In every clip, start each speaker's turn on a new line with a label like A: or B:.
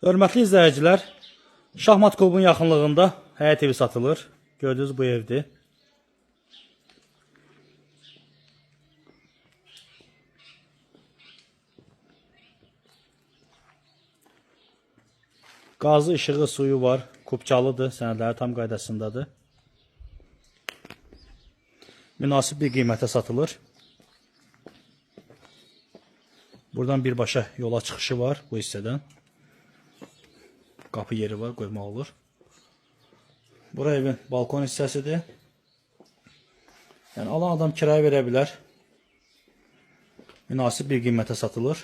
A: Hörmətli izləyicilər, Şahmat klubunun yaxınlığında həyət evi satılır. Gördüyünüz bu evdir. Qazı, işığı, suyu var. Kupçalıdır, sənədləri tam qaydasındadır. Münasib bir qiymətə satılır. Buradan birbaşa yola çıxışı var bu hissədən. Qapı yeri var, qoymaq olur. Bura evin balkon hissəsidir. Yəni alan adam kiraya verə bilər. Münasib bir qiymətə satılır.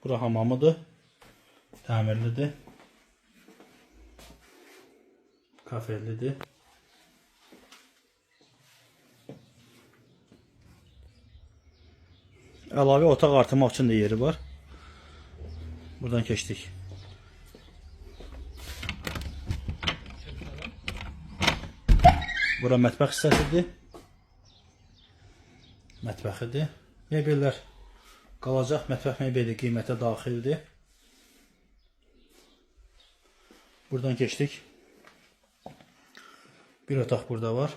A: Bura hamamıdır. Təmirlidir. Kafellidir. Əlavə otaq artırmaq üçün də yeri var. Buradan keçdik. Bura mətbəx hissəsidir. Mətbəxidir. Mebellər qalacaq. Mətbəx mebeli qiymətə daxildir. Buradan keçdik. Bir otaq burada var.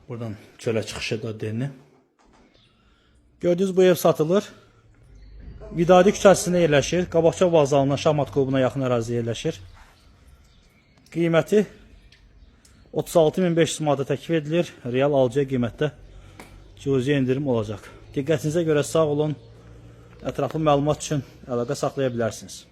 A: Buradan çölə çıxışı da deni. Gördüyünüz bu ev satılır. Vidadi küçəsində yerləşir. Qabaqçı vağzalından Şahmat klubuna yaxın ərazidə yerləşir. Qiyməti 36.500 manata təklif edilir. Real alıcıya qiymətdə cüzi indirim olacaq. Diqqətinizə görə sağ olun. Ətraflı məlumat üçün əlaqə saxlaya bilərsiniz.